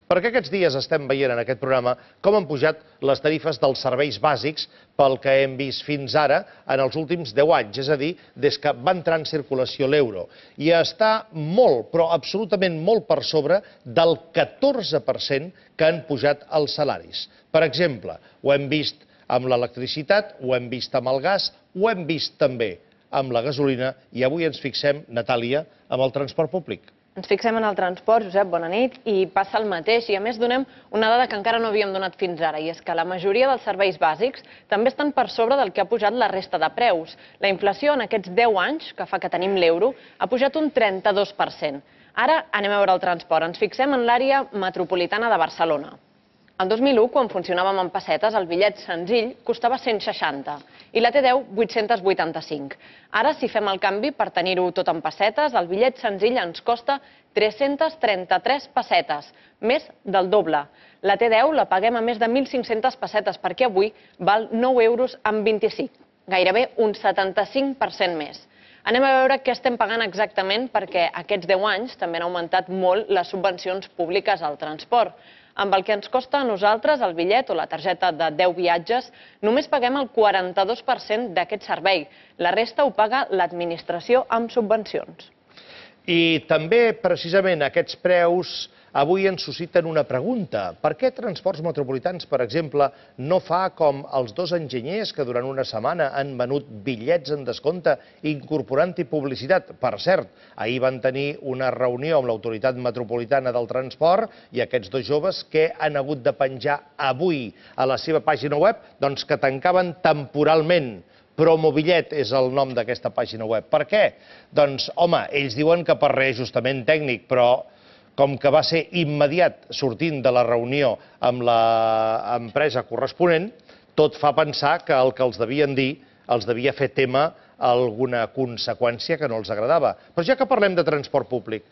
Perquè aquests dies estem veient en aquest programa com han pujat les tarifes dels serveis bàsics pel que hem vist fins ara en els últims 10 anys, és a dir, des que va entrar en circulació l'euro. I està molt, però absolutament molt per sobre del 14% que han pujat els salaris. Per exemple, ho hem vist amb l'electricitat, ho hem vist amb el gas, ho hem vist també amb la gasolina i avui ens fixem, Natàlia, amb el transport públic. Ens fixem en el transport, Josep, bona nit, i passa el mateix. I a més donem una dada que encara no havíem donat fins ara, i és que la majoria dels serveis bàsics també estan per sobre del que ha pujat la resta de preus. La inflació en aquests 10 anys, que fa que tenim l'euro, ha pujat un 32%. Ara anem a veure el transport. Ens fixem en l'àrea metropolitana de Barcelona. El 2001, quan funcionàvem en pessetes, el bitllet senzill costava 160 i la T10 885. Ara, si fem el canvi per tenir-ho tot en pessetes, el bitllet senzill ens costa 333 pessetes, més del doble. La T10 la paguem a més de 1.500 pessetes perquè avui val 9 euros amb 25, gairebé un 75% més. Anem a veure què estem pagant exactament perquè aquests 10 anys també han augmentat molt les subvencions públiques al transport. Amb el que ens costa a nosaltres el bitllet o la targeta de 10 viatges, només paguem el 42% d'aquest servei. La resta ho paga l'administració amb subvencions. I també, precisament, aquests preus avui ens susciten una pregunta. Per què Transports Metropolitans, per exemple, no fa com els dos enginyers que durant una setmana han venut bitllets en descompte incorporant-hi publicitat? Per cert, ahir van tenir una reunió amb l'Autoritat Metropolitana del Transport i aquests dos joves que han hagut de penjar avui a la seva pàgina web doncs que tancaven temporalment. Promobillet és el nom d'aquesta pàgina web. Per què? Doncs, home, ells diuen que per reajustament tècnic, però com que va ser immediat sortint de la reunió amb l'empresa corresponent, tot fa pensar que el que els devien dir els devia fer tema alguna conseqüència que no els agradava. Però ja que parlem de transport públic,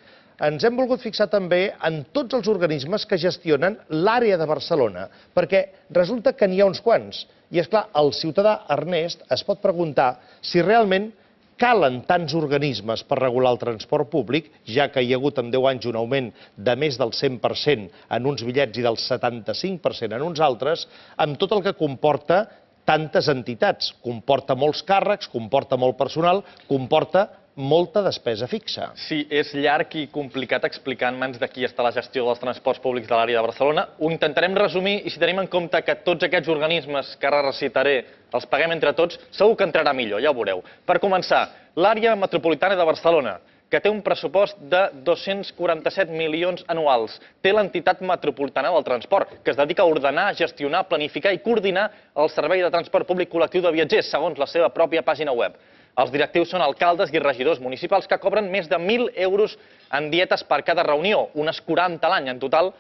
ens hem volgut fixar també en tots els organismes que gestionen l'àrea de Barcelona, perquè resulta que n'hi ha uns quants. I, esclar, el ciutadà Ernest es pot preguntar si realment calen tants organismes per regular el transport públic, ja que hi ha hagut en 10 anys un augment de més del 100% en uns bitllets i del 75% en uns altres, amb tot el que comporta tantes entitats. Comporta molts càrrecs, comporta molt personal, comporta molta despesa fixa. Sí, és llarg i complicat explicar en mans de qui està la gestió dels transports públics de l'àrea de Barcelona. Ho intentarem resumir i si tenim en compte que tots aquests organismes que ara recitaré els paguem entre tots, segur que entrarà millor, ja ho veureu. Per començar, l'àrea metropolitana de Barcelona, que té un pressupost de 247 milions anuals. Té l'entitat metropolitana del transport, que es dedica a ordenar, gestionar, planificar i coordinar el servei de transport públic col·lectiu de viatgers, segons la seva pròpia pàgina web. Els directius són alcaldes i regidors municipals que cobren més de 1.000 euros en dietes per cada reunió, unes 40 a l'any en total,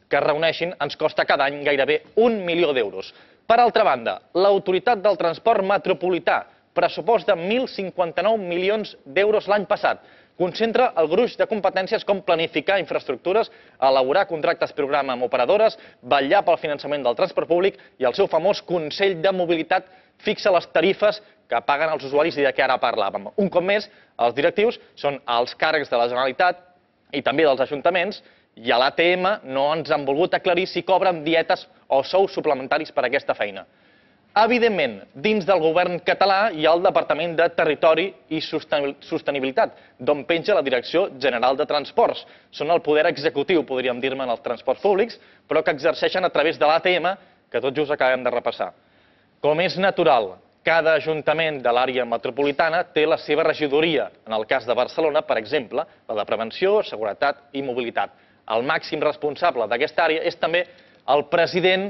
que es reuneixin ens costa cada any gairebé 1 milió d'euros. Per altra banda, l'Autoritat del Transport Metropolità, pressupost de 1.059 milions d'euros l'any passat, concentra el gruix de competències com planificar infraestructures, elaborar contractes programa amb operadores, vetllar pel finançament del transport públic i el seu famós Consell de Mobilitat fixa les tarifes que paguen els usuaris i de què ara parlàvem. Un cop més, els directius són els càrrecs de la Generalitat i també dels ajuntaments i a l'ATM no ens han volgut aclarir si cobren dietes o sous suplementaris per aquesta feina. Evidentment, dins del govern català hi ha el Departament de Territori i Sostenibilitat, d'on penja la Direcció General de Transports. Són el poder executiu, podríem dir-ne, en els transports públics, però que exerceixen a través de l'ATM, que tot just acabem de repassar. Com és natural, cada ajuntament de l'àrea metropolitana té la seva regidoria. En el cas de Barcelona, per exemple, la de Prevenció, Seguretat i Mobilitat. El màxim responsable d'aquesta àrea és també el president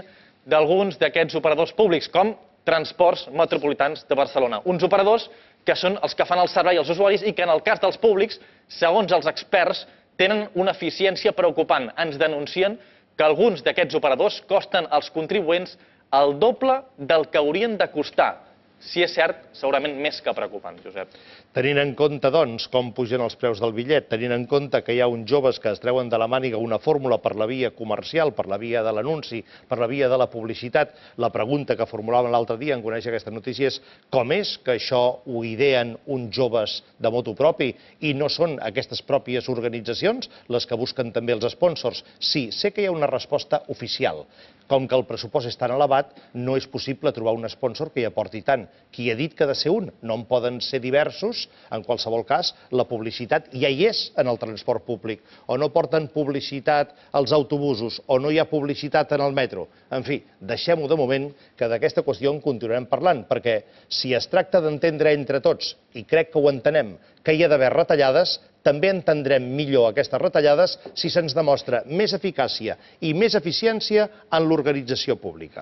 d'alguns d'aquests operadors públics, com Transports Metropolitans de Barcelona. Uns operadors que són els que fan el servei als usuaris i que en el cas dels públics, segons els experts, tenen una eficiència preocupant. Ens denuncien que alguns d'aquests operadors costen als contribuents el doble del que haurien de costar. si és cert, segurament més que preocupant, Josep. Tenint en compte, doncs, com pugen els preus del bitllet, tenint en compte que hi ha uns joves que es treuen de la màniga una fórmula per la via comercial, per la via de l'anunci, per la via de la publicitat, la pregunta que formulaven l'altre dia en conèixer aquesta notícia és com és que això ho ideen uns joves de motu propi i no són aquestes pròpies organitzacions les que busquen també els sponsors? Sí, sé que hi ha una resposta oficial. Com que el pressupost és tan elevat, no és possible trobar un sponsor que hi aporti tant. Qui ha dit que ha de ser un? No en poden ser diversos. En qualsevol cas, la publicitat ja hi és en el transport públic. O no porten publicitat als autobusos, o no hi ha publicitat en el metro. En fi, deixem-ho de moment, que d'aquesta qüestió en continuarem parlant, perquè si es tracta d'entendre entre tots, i crec que ho entenem, que hi ha d'haver retallades, també entendrem millor aquestes retallades si se'ns demostra més eficàcia i més eficiència en l'organització pública.